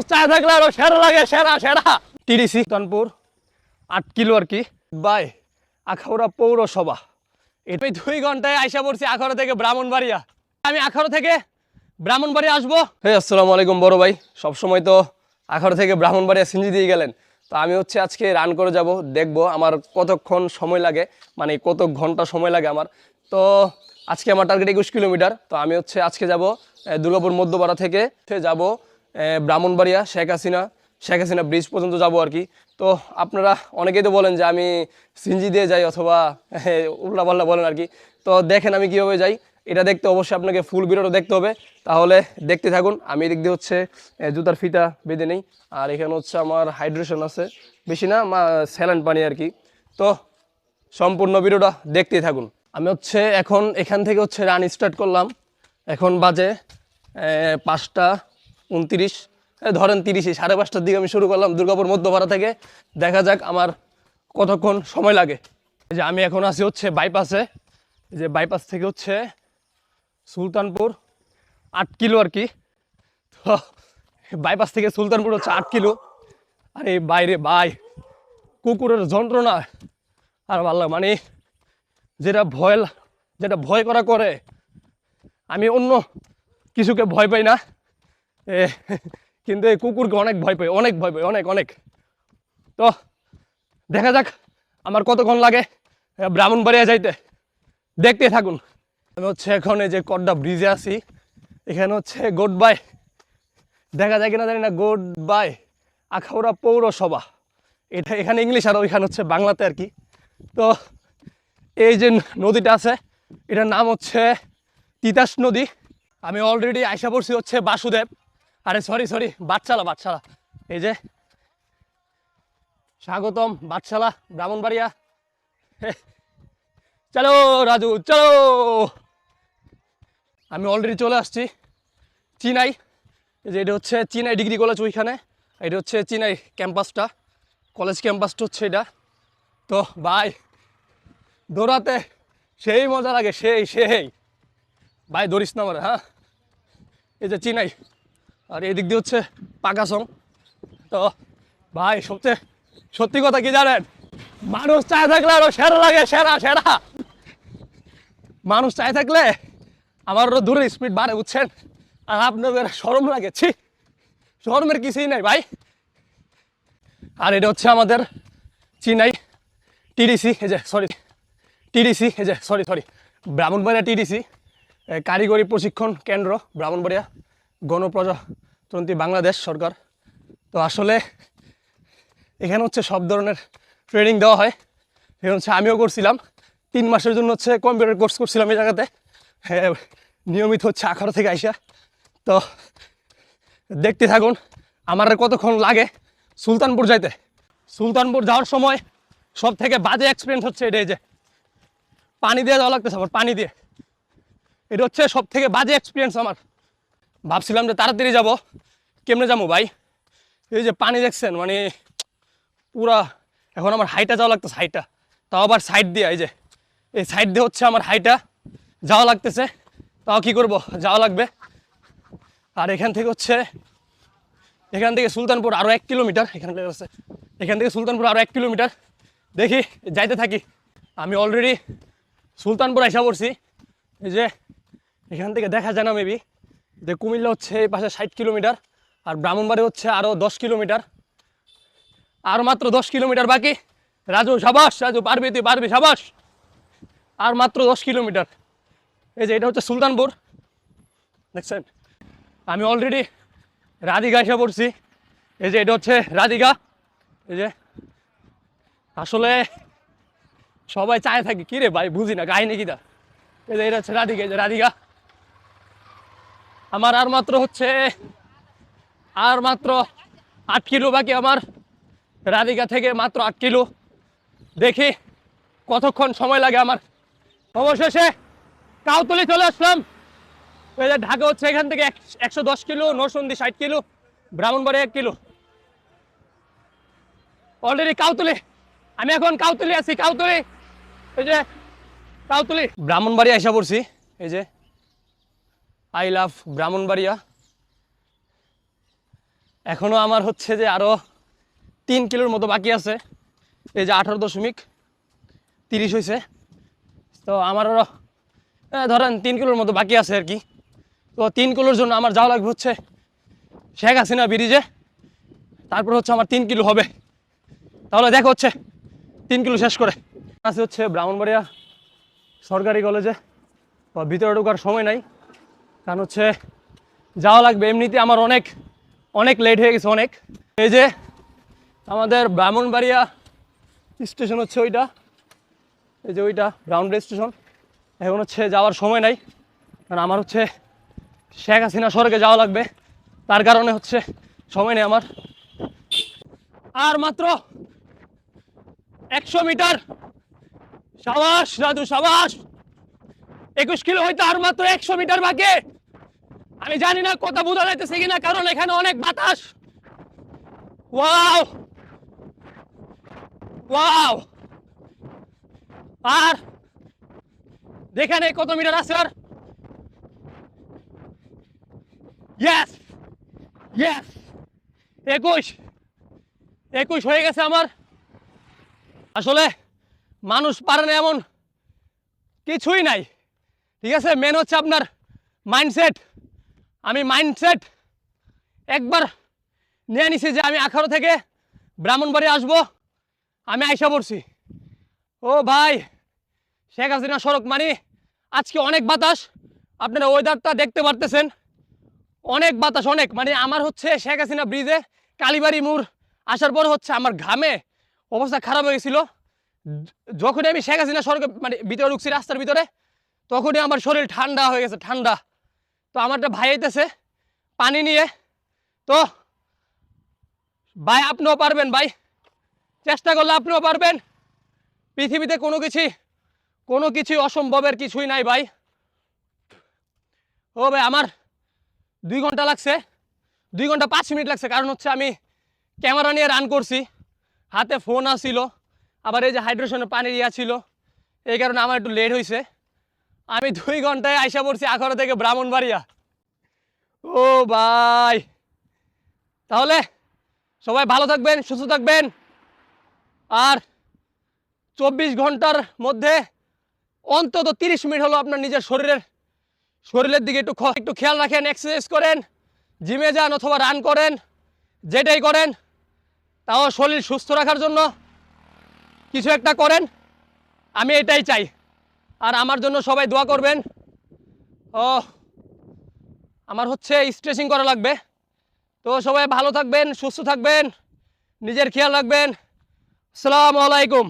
মানুষ চায় থাকলে আরো সেরা লাগে, সেরা সেরা। টিডিসি কানপুর 8 কিলো আর কি, বাই আখাউড়া পৌরসভা। আমি 2 ঘন্টায় আইসা পড়ছি আখাউড়া থেকে ব্রাহ্মণবাড়িয়া। আমি আখাউড়া থেকে ব্রাহ্মণবাড়িয়া আসবো। হে আসসালামু আলাইকুম বড় ভাই, সবসময় তো আখাউড়া থেকে ব্রাহ্মণবাড়িয়া সিঞ্জি দিয়ে গেলেন, তো আমি হচ্ছে আজকে রান করে যাব, দেখবো আমার কতক্ষণ সময় লাগে, মানে কত ঘন্টা সময় লাগে আমার। তো আজকে আমার টার্গেট 21 কিলোমিটার। তো আমি হচ্ছে আজকে যাব দুর্গাপুর মধ্যপাড়া থেকে যাব ব্রাহ্মণবাড়িয়া শেখ হাসিনা ব্রিজ পর্যন্ত যাব আর কি। তো আপনারা অনেকেই তো বলেন যে আমি সিঞ্জি দিয়ে যাই অথবা উল্টাপাল্টা বলেন আর কি। তো দেখেন আমি কীভাবে যাই, এটা দেখতে অবশ্যই আপনাকে ফুল ভিডিওটা দেখতে হবে, তাহলে দেখতে থাকুন। আমি এদিক দিয়ে হচ্ছে জুতার ফিতা বেঁধে নেই, আর এখানে হচ্ছে আমার হাইড্রেশন আছে বেশি না, স্যালাইন পানি আর কি। তো সম্পূর্ণ ভিডিওটা দেখতেই থাকুন। আমি হচ্ছে এখন এখান থেকে হচ্ছে রান স্টার্ট করলাম, এখন বাজে 5টা 29, ধরেন 30, 5:30টার দিকে আমি শুরু করলাম দুর্গাপুর মধ্যপাড়া থেকে। দেখা যাক আমার কতক্ষণ সময় লাগে। যে আমি এখন আছি হচ্ছে বাইপাসে, যে বাইপাস থেকে হচ্ছে সুলতানপুর 8 কিলো আর কি। তো বাইপাস থেকে সুলতানপুর হচ্ছে 8 কিলো। আর এই বাইরে ভাই কুকুরের যন্ত্রণা আর ভালো, মানে যেটা ভয় করা করে, আমি অন্য কিছুকে ভয় পাই না, কিন্তু এই কুকুরকে অনেক ভয় পাই, অনেক ভয় পাই, অনেক অনেক। তো দেখা যাক আমার কতক্ষণ লাগে ব্রাহ্মণবাড়িয়া যাইতে, দেখতে থাকুন। আমি হচ্ছে এখন এই যে কড্ডা ব্রিজে আছি, এখানে হচ্ছে গুড বাই, দেখা যায় কিনা জানি না, গুড বাই আখাউড়া পৌরসভা, এটা এখানে ইংলিশ আর ওইখানে হচ্ছে বাংলাতে আর কি। তো এই যে নদীটা আছে এটার নাম হচ্ছে তিতাস নদী। আমি অলরেডি আইসা পড়ছি হচ্ছে বাসুদেব, আরে সরি বাটশালা, এই যে স্বাগতম বাটশালা ব্রাহ্মণবাড়িয়া। চলো রাজু চলো, আমি অলরেডি চলে আসছি চিনাই। এই যে এটা হচ্ছে চিনাই ডিগ্রি কলেজ, ওইখানে এটা হচ্ছে চিনাই ক্যাম্পাসটা, কলেজ ক্যাম্পাসটা হচ্ছে এটা। তো ভাই দৌড়াতে সেই মজা লাগে, সেই ভাই দৌড়িস না আমার, হ্যাঁ। এই যে চিনাই, আর এদিক দিয়ে হচ্ছে পাকাসং। তো ভাই সত্যি কথা কি জানেন, মানুষ চায় থাকলে আরো সেরা লাগে, সেরা সেরা। মানুষ চায় থাকলে আমার দূরের স্পিড বাড়ে, বুঝছেন। আর আপনাদের শরম লাগে, ছি, শরমের কিছুই নাই ভাই। আর এটা হচ্ছে আমাদের চিনাই টিডিসি, এই যে সরি ব্রাহ্মণবাড়িয়া টিডিসি কারিগরি প্রশিক্ষণ কেন্দ্র, ব্রাহ্মণবাড়িয়া, গণপ্রজাতন্ত্রী বাংলাদেশ সরকার। তো আসলে এখানে হচ্ছে সব ধরনের ট্রেনিং দেওয়া হয়। এখানে হচ্ছে আমিও করছিলাম 3 মাসের জন্য হচ্ছে কম্পিউটার কোর্স করছিলাম এই জায়গাতে, নিয়মিত হচ্ছে আখাউড়া থেকে আইসা। তো দেখতে থাকুন আমার কতক্ষণ লাগে সুলতানপুর যাইতে। সুলতানপুর যাওয়ার সময় সব থেকে বাজে এক্সপিরিয়েন্স হচ্ছে এটা, যে পানি দিয়ে যাওয়া লাগতেছে আমার, পানি দিয়ে, এটা হচ্ছে সব থেকে বাজে এক্সপিরিয়েন্স আমার। ভাবছিলাম যে তাড়াতাড়ি যাব, কেমনে যাবো ভাই, এই যে পানি দেখছেন, মানে পুরা এখন আমার হাইটা যাওয়া লাগতেছে, হাইটা, তাও আবার সাইড দিয়ে, এই যে এই সাইড দিয়ে হচ্ছে আমার হাইটা যাওয়া লাগতেছে, তাও কি করব, যাওয়া লাগবে। আর এখান থেকে সুলতানপুর আরও 1 কিলোমিটার, এখান থেকে সুলতানপুর আরও 1 কিলোমিটার, দেখি যাইতে থাকি। আমি অলরেডি সুলতানপুর আইসা পড়ছি, এই যে এখান থেকে দেখা যায় না মেবি, যে কুমিল্লা হচ্ছে এই পাশে 60 কিলোমিটার, আর ব্রাহ্মণবাড়ি হচ্ছে আরও 10 কিলোমিটার, আর মাত্র 10 কিলোমিটার বাকি। রাজু সাবাস, রাজু পারবি, তুই পারবি, সাবাস, আর মাত্র 10 কিলোমিটার। এই যে এটা হচ্ছে সুলতানপুর, দেখছেন। আমি অলরেডি রাধিকা এসে পড়ছি, এই যে এটা হচ্ছে রাধিকা। এই যে আসলে সবাই চায় থাকি, কিরে ভাই বুঝি না কাহিনী কিটা। এই যে এটা হচ্ছে রাধিকা, এই যে রাধিকা। আমার আর মাত্র 8 কিলো বাকি আমার, রাধিকা থেকে মাত্র 8 কিলো। দেখি কতক্ষণ সময় লাগে আমার। অবশেষে কাউতলি চলে আসলাম। ঢাকা হচ্ছে এখান থেকে 110 kilo, Narsingdi 60 kilo, Brahmanbari 1 kilo. Already Kautoli, আমি এখন কাউতলি আছি, কাউতলি, এই যে কাউতলি ব্রাহ্মণবাড়ি আইসা পড়ছি। এই যে আই লাভ ব্রাহ্মণবাড়িয়া। এখনও আমার হচ্ছে যে আরও 3 কিলোর মতো বাকি আছে। এই যে 18.30 হয়েছে, তো আমার আরও ধরেন 3 কিলোর মতো বাকি আছে আর কি। তো 3 কিলোর জন্য আমার যাওয়া লাগবে হচ্ছে শেখ হাসিনা ব্রিজে, তারপর হচ্ছে আমার 3 কিলো হবে। তাহলে দেখো হচ্ছে 3 কিলো শেষ করে আছে হচ্ছে ব্রাহ্মণবাড়িয়া সরকারি কলেজে। তো ভিতরে ঢোকার সময় নাই, কারণ হচ্ছে যাওয়া লাগবে। এমনিতে আমার অনেক অনেক লেট হয়ে গেছে অনেক। এই যে আমাদের ব্রাহ্মণবাড়িয়া স্টেশন হচ্ছে ওইটা, এই যে ওইটা ব্রাউনবাড়িয়া স্টেশন। এখন হচ্ছে যাওয়ার সময় নাই, কারণ আমার হচ্ছে শেখ হাসিনা সড়কে যাওয়া লাগবে, তার কারণে হচ্ছে সময় নেই আমার। আর মাত্র 100 মিটার। সাবাস রাজু সাবাস। 21 কিলো হইতে আর মাত্র 100 মিটার বাকি। আমি জানি না কথা বোঝা যাইতেছে কিনা, কারণ এখানে অনেক বাতাস। Wow wow. আর দেখেন কত মিটার আছে। আর ইয়েস ইয়েস 21 হয়ে গেছে আমার। আসলে মানুষ পারে না এমন কিছুই নাই, ঠিক আছে। মেন হচ্ছে আপনার মাইন্ডসেট। আমি মাইন্ডসেট একবার নিয়ে নিছি যে আমি 18 থেকে ব্রাহ্মণবাড়ি আসবো, আমি আইসা পড়ছি। ও ভাই, শেখ হাসিনা সড়ক মানে আজকে অনেক বাতাস। আপনারা ওয়েদারটা দেখতে পারতেছেন, অনেক বাতাস অনেক। মানে আমার হচ্ছে শেখ হাসিনা ব্রিজে কালীবাড়ি মোড় আসার পর হচ্ছে আমার ঘামে অবস্থা খারাপ হয়ে গেছিলো। যখনই আমি শেখ হাসিনা সড়কে মানে ভিতরে ঢুকছি রাস্তার ভিতরে, তখনই আমার শরীর ঠান্ডা হয়ে গেছে, ঠান্ডা। তো আমারটা ভাই আইতেছে পানি নিয়ে। তো ভাই আপনিও পারবেন, ভাই চেষ্টা করলে আপনিও পারবেন। পৃথিবীতে কোনো কিছুই অসম্ভবের কিছুই নাই ভাই। ও ভাই আমার 2 ঘন্টা লাগছে, 2 ঘন্টা 5 মিনিট লাগছে, কারণ হচ্ছে আমি ক্যামেরা নিয়ে রান করছি, হাতে ফোন আসছিল, আবার এই যে হাইড্রেশনের পানির ইয়া ছিল, এই কারণে আমার একটু লেট হয়েছে। আমি 2 ঘন্টায় আইসা পড়ছি 18 থেকে ব্রাহ্মণবাড়িয়া। ও ভাই, তাহলে সবাই ভালো থাকবেন, সুস্থ থাকবেন। আর 24 ঘন্টার মধ্যে অন্তত 30 মিনিট হলো আপনার নিজের শরীরের দিকে একটু খেয়াল রাখেন। এক্সারসাইজ করেন, জিমে যান অথবা রান করেন, যেটাই করেন, তাও শরীর সুস্থ রাখার জন্য কিছু একটা করেন। আমি এটাই চাই। আর আমার জন্য সবাই দোয়া করবেন। ও আমার হচ্ছে স্ট্রেচিং করা লাগবে। তো সবাই ভালো থাকবেন, সুস্থ থাকবেন, নিজের খেয়াল রাখবেন। আসসালামু আলাইকুম।